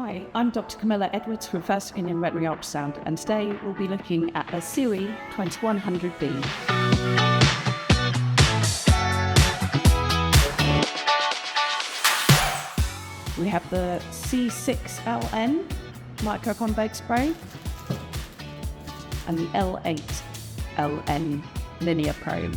Hi, I'm Dr. Camilla Edwards from First Opinion Veterinary Ultrasound, and today we'll be looking at a SIUI 2100V. We have the C6LN microconveyed spray and the L8LN linear probe.